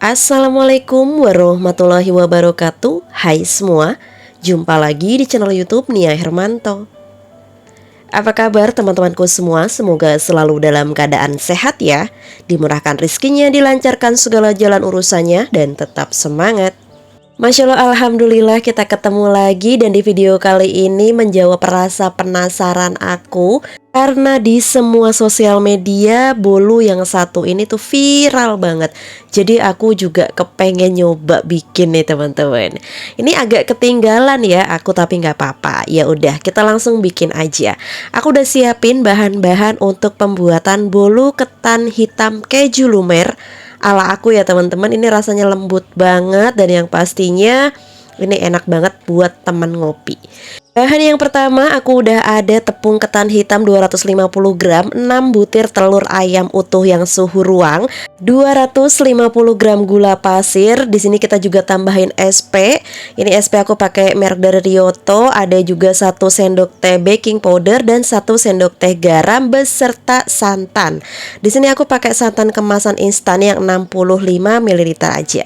Assalamualaikum warahmatullahi wabarakatuh. Hai semua, jumpa lagi di channel YouTube Nia Hermanto. Apa kabar teman-temanku semua? Semoga selalu dalam keadaan sehat ya, dimurahkan rezekinya, dilancarkan segala jalan urusannya, dan tetap semangat. Masya Allah, Alhamdulillah kita ketemu lagi. Dan di video kali ini menjawab rasa penasaran aku, karena di semua sosial media bolu yang satu ini tuh viral banget. Jadi aku juga kepengen nyoba bikin nih teman-teman. Ini agak ketinggalan ya aku, tapi nggak apa-apa. Ya udah, kita langsung bikin aja. Aku udah siapin bahan-bahan untuk pembuatan bolu ketan hitam keju lumer ala aku ya teman-teman. Ini rasanya lembut banget dan yang pastinya ini enak banget buat teman ngopi. Bahan yang pertama, aku udah ada tepung ketan hitam 250 gram, 6 butir telur ayam utuh yang suhu ruang, 250 gram gula pasir. Di sini kita juga tambahin SP. Ini SP aku pakai merek dari Rioto. Ada juga 1 sendok teh baking powder dan 1 sendok teh garam beserta santan. Di sini aku pakai santan kemasan instan yang 65 ml aja.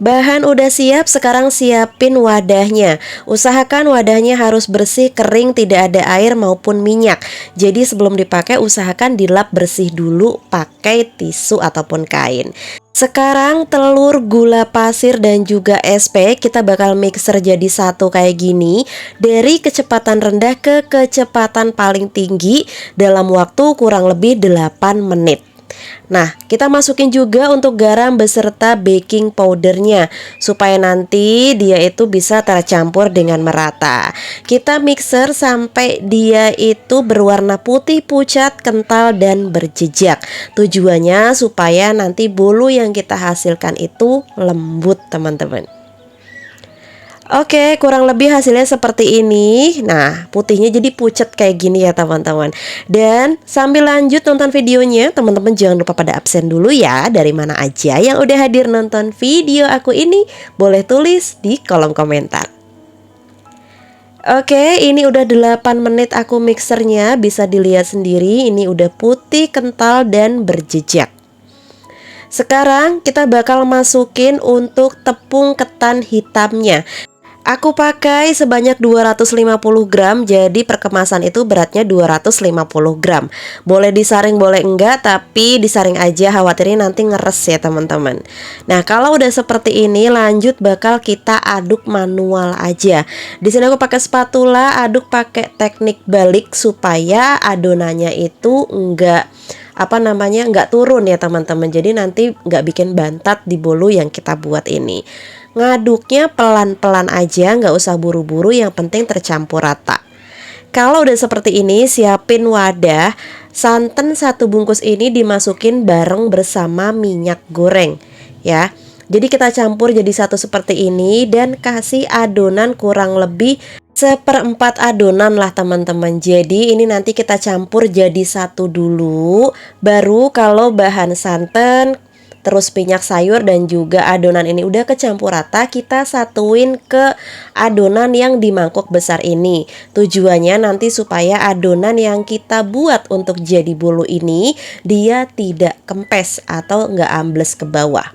Bahan udah siap, sekarang siapin wadahnya. Usahakan wadahnya harus bersih, kering, tidak ada air maupun minyak. Jadi sebelum dipakai usahakan dilap bersih dulu pakai tisu ataupun kain. Sekarang telur, gula pasir dan juga SP kita bakal mixer jadi satu kayak gini, dari kecepatan rendah ke kecepatan paling tinggi dalam waktu kurang lebih 8 menit. Nah, kita masukin juga untuk garam beserta baking powdernya supaya nanti dia itu bisa tercampur dengan merata. Kita mixer sampai dia itu berwarna putih pucat, kental dan berjejak. Tujuannya supaya nanti bolu yang kita hasilkan itu lembut teman-teman. Oke, kurang lebih hasilnya seperti ini. Nah, putihnya jadi pucat kayak gini ya teman-teman. Dan sambil lanjut nonton videonya, teman-teman jangan lupa pada absen dulu ya. Dari mana aja yang udah hadir nonton video aku ini, boleh tulis di kolom komentar. Oke, ini udah 8 menit aku mixernya. Bisa dilihat sendiri, ini udah putih, kental dan berjejak. Sekarang kita bakal masukin untuk tepung ketan hitamnya. Aku pakai sebanyak 250 gram, jadi per kemasan itu beratnya 250 gram. Boleh disaring boleh enggak, tapi disaring aja, khawatirnya nanti ngeres ya teman-teman. Nah, kalau udah seperti ini lanjut bakal kita aduk manual aja. Di sini aku pakai spatula, aduk pakai teknik balik supaya adonannya itu enggak enggak turun ya teman-teman. Jadi nanti enggak bikin bantat di bolu yang kita buat ini. Ngaduknya pelan-pelan aja, nggak usah buru-buru, yang penting tercampur rata. Kalau udah seperti ini, siapin wadah. Santan 1 bungkus ini dimasukin bareng bersama minyak goreng ya. Jadi kita campur jadi satu seperti ini dan kasih adonan kurang lebih 1/4 adonan lah teman-teman. Jadi ini nanti kita campur jadi satu dulu, baru kalau bahan santan terus minyak sayur dan juga adonan ini udah kecampur rata, kita satuin ke adonan yang di mangkok besar ini. Tujuannya nanti supaya adonan yang kita buat untuk jadi bolu ini dia tidak kempes atau nggak ambles ke bawah.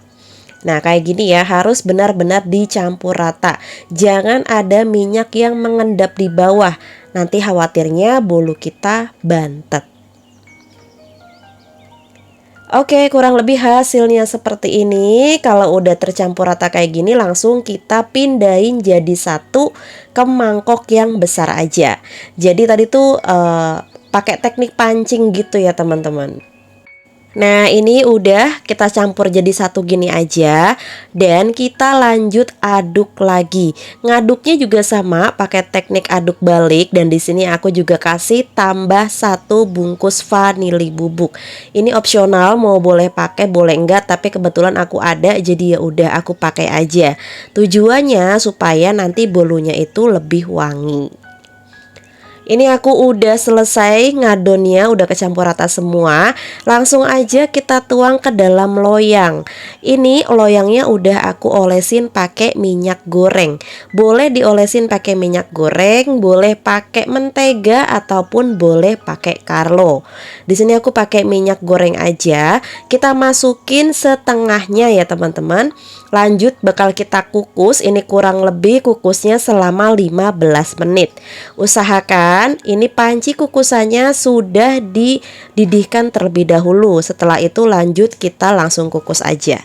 Nah, kayak gini ya, harus benar-benar dicampur rata. Jangan ada minyak yang mengendap di bawah, nanti khawatirnya bolu kita bantet. Oke, kurang lebih hasilnya seperti ini. Kalau udah tercampur rata kayak gini, langsung kita pindahin jadi satu ke mangkok yang besar aja. Jadi tadi tuh pakai teknik pancing gitu ya teman-teman. Nah, ini udah kita campur jadi satu gini aja. Dan kita lanjut aduk lagi. Ngaduknya juga sama, pakai teknik aduk balik. Dan di sini aku juga kasih tambah 1 bungkus vanili bubuk. Ini opsional, mau boleh pakai boleh enggak, tapi kebetulan aku ada, jadi ya udah aku pakai aja. Tujuannya supaya nanti bolunya itu lebih wangi. Ini aku udah selesai ngadonnya, udah kecampur rata semua. Langsung aja kita tuang ke dalam loyang. Ini loyangnya udah aku olesin pakai minyak goreng. Boleh diolesin pakai minyak goreng, boleh pakai mentega ataupun boleh pakai Carlo. Di sini aku pakai minyak goreng aja. Kita masukin setengahnya ya teman-teman. Lanjut bakal kita kukus. Ini kurang lebih kukusnya selama 15 menit. Usahakan ini panci kukusannya sudah dididihkan terlebih dahulu. Setelah itu lanjut kita langsung kukus aja.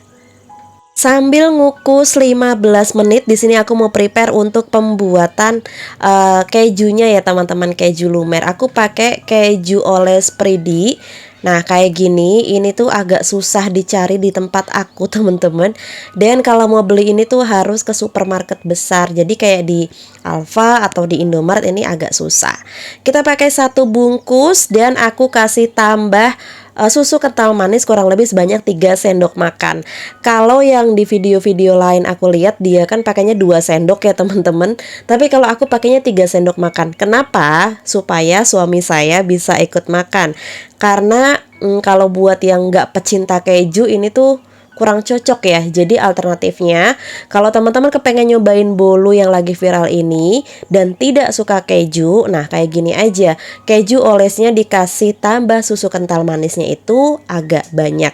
Sambil ngukus 15 menit, di sini aku mau prepare untuk pembuatan kejunya ya teman-teman, keju lumer. Aku pakai keju oles Pridi. Nah kayak gini, ini tuh agak susah dicari di tempat aku teman-teman. Dan kalau mau beli ini tuh harus ke supermarket besar. Jadi kayak di Alfa atau di Indomaret ini agak susah. Kita pakai 1 bungkus dan aku kasih tambah susu kental manis kurang lebih sebanyak 3 sendok makan. Kalau yang di video-video lain aku lihat dia kan pakainya 2 sendok ya teman-teman. Tapi kalau aku pakainya 3 sendok makan. Kenapa? Supaya suami saya bisa ikut makan. Karena kalau buat yang nggak pecinta keju ini tuh kurang cocok ya. Jadi alternatifnya, kalau teman-teman kepengen nyobain bolu yang lagi viral ini dan tidak suka keju, nah kayak gini aja. Keju olesnya dikasih tambah susu kental manisnya itu agak banyak.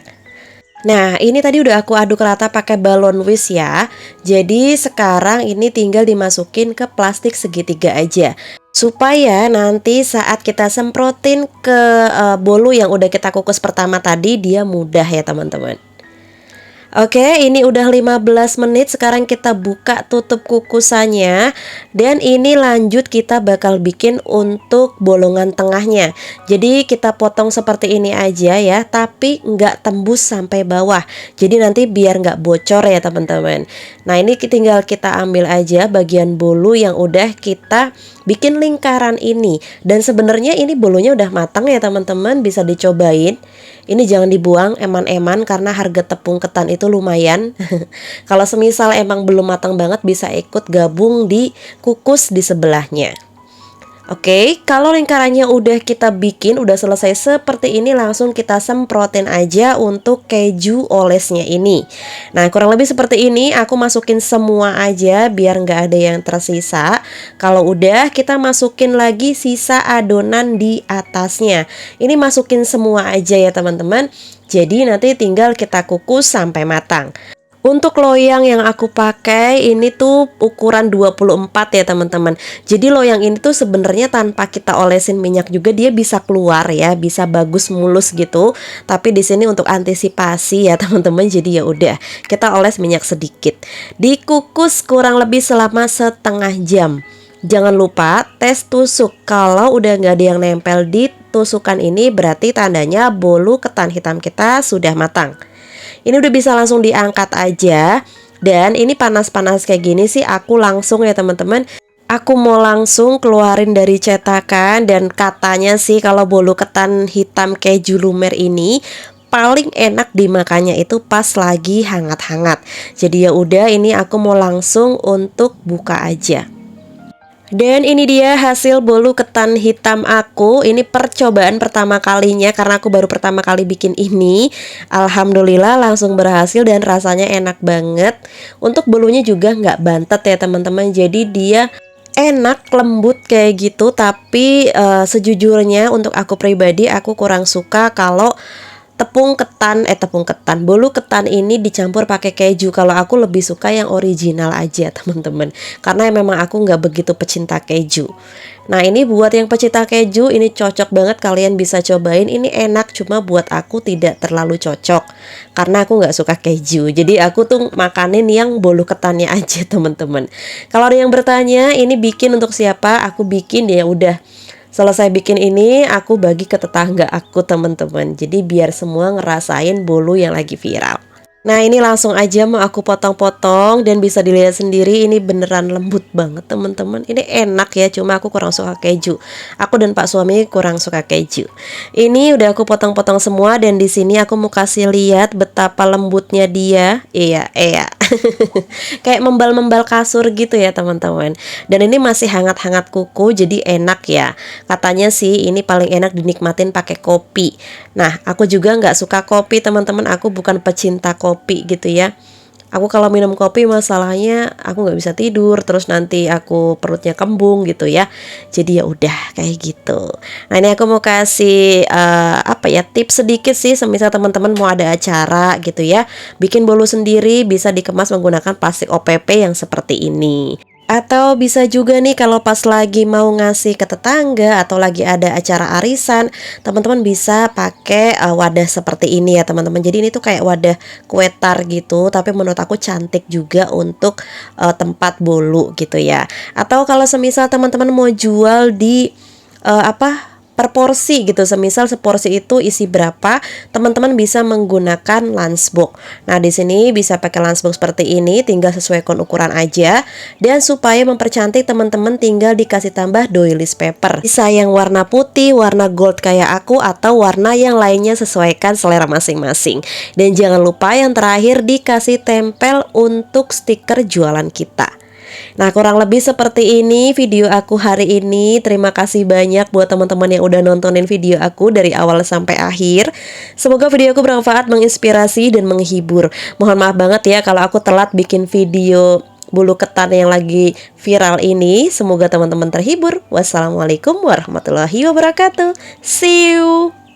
Nah ini tadi udah aku aduk rata pakai balon whisk ya. Jadi sekarang ini tinggal dimasukin ke plastik segitiga aja, supaya nanti saat kita semprotin ke bolu yang udah kita kukus pertama tadi dia mudah ya teman-teman. Oke, ini udah 15 menit. Sekarang kita buka tutup kukusannya. Dan ini lanjut kita bakal bikin untuk bolongan tengahnya. Jadi kita potong seperti ini aja ya, tapi nggak tembus sampai bawah. Jadi nanti biar nggak bocor ya teman-teman. Nah ini tinggal kita ambil aja bagian bolu yang udah kita bikin lingkaran ini. Dan sebenarnya ini bolunya udah matang ya teman-teman, bisa dicobain. Ini jangan dibuang eman-eman karena harga tepung ketan itu lumayan. Kalau semisal emang belum matang banget bisa ikut gabung di kukus di sebelahnya. Oke, kalau lingkarannya udah kita bikin, udah selesai seperti ini, langsung kita semprotin aja untuk keju olesnya ini. Nah, kurang lebih seperti ini, aku masukin semua aja biar nggak ada yang tersisa. Kalau udah, kita masukin lagi sisa adonan di atasnya. Ini masukin semua aja ya teman-teman. Jadi nanti tinggal kita kukus sampai matang. Untuk loyang yang aku pakai ini tuh ukuran 24 ya teman-teman. Jadi loyang ini tuh sebenarnya tanpa kita olesin minyak juga dia bisa keluar ya, bisa bagus mulus gitu. Tapi di sini untuk antisipasi ya teman-teman, jadi ya udah kita oles minyak sedikit. Dikukus kurang lebih selama setengah jam. Jangan lupa tes tusuk. Kalau udah nggak ada yang nempel di tusukan ini berarti tandanya bolu ketan hitam kita sudah matang. Ini udah bisa langsung diangkat aja. Dan ini panas-panas kayak gini sih aku langsung ya teman-teman, aku mau langsung keluarin dari cetakan. Dan katanya sih kalau bolu ketan hitam keju lumer ini paling enak dimakannya itu pas lagi hangat-hangat. Jadi ya udah, ini aku mau langsung untuk buka aja. Dan ini dia hasil bolu ketan hitam aku. Ini percobaan pertama kalinya karena aku baru pertama kali bikin ini. Alhamdulillah langsung berhasil dan rasanya enak banget. Untuk bolunya juga nggak bantet ya teman-teman. Jadi dia enak, lembut kayak gitu. Tapi sejujurnya untuk aku pribadi aku kurang suka kalau bolu ketan ini dicampur pakai keju. Kalau aku lebih suka yang original aja teman-teman, karena memang aku nggak begitu pecinta keju. Nah ini buat yang pecinta keju ini cocok banget, kalian bisa cobain. Ini enak, cuma buat aku tidak terlalu cocok karena aku nggak suka keju. Jadi aku tuh makanin yang bolu ketannya aja teman-teman. Kalau ada yang bertanya ini bikin untuk siapa, aku bikin ya udah. Selesai bikin ini aku bagi ke tetangga aku teman-teman. Jadi biar semua ngerasain bolu yang lagi viral. Nah ini langsung aja mau aku potong-potong dan bisa dilihat sendiri ini beneran lembut banget teman-teman. Ini enak ya, cuma aku kurang suka keju. Aku dan Pak suami kurang suka keju. Ini udah aku potong-potong semua dan di sini aku mau kasih lihat betapa lembutnya dia. Iya. Kayak membal-membal kasur gitu ya teman-teman. Dan ini masih hangat-hangat kuku, jadi enak ya. Katanya sih ini paling enak dinikmatin pakai kopi. Nah, aku juga nggak suka kopi teman-teman, aku bukan pecinta kopi gitu ya. Aku kalau minum kopi masalahnya aku nggak bisa tidur, terus nanti aku perutnya kembung gitu ya. Jadi ya udah kayak gitu. Nah ini aku mau kasih apa ya, tips sedikit sih, semisal teman-teman mau ada acara gitu ya, bikin bolu sendiri bisa dikemas menggunakan plastik OPP yang seperti ini. Atau bisa juga nih kalau pas lagi mau ngasih ke tetangga atau lagi ada acara arisan, teman-teman bisa pakai wadah seperti ini ya teman-teman. Jadi ini tuh kayak wadah kue tar gitu, tapi menurut aku cantik juga untuk tempat bolu gitu ya. Atau kalau semisal teman-teman mau jual di apa, per porsi gitu, semisal seporsi itu isi berapa, teman-teman bisa menggunakan lunchbox. Nah di sini bisa pakai lunchbox seperti ini, tinggal sesuaikan ukuran aja. Dan supaya mempercantik, teman-teman tinggal dikasih tambah doilies paper, bisa yang warna putih, warna gold kayak aku, atau warna yang lainnya, sesuaikan selera masing-masing. Dan jangan lupa yang terakhir dikasih tempel untuk stiker jualan kita. Nah kurang lebih seperti ini video aku hari ini. Terima kasih banyak buat teman-teman yang udah nontonin video aku dari awal sampai akhir. Semoga video aku bermanfaat, menginspirasi, dan menghibur. Mohon maaf banget ya kalau aku telat bikin video bulu ketan yang lagi viral ini. Semoga teman-teman terhibur. Wassalamualaikum warahmatullahi wabarakatuh. See you.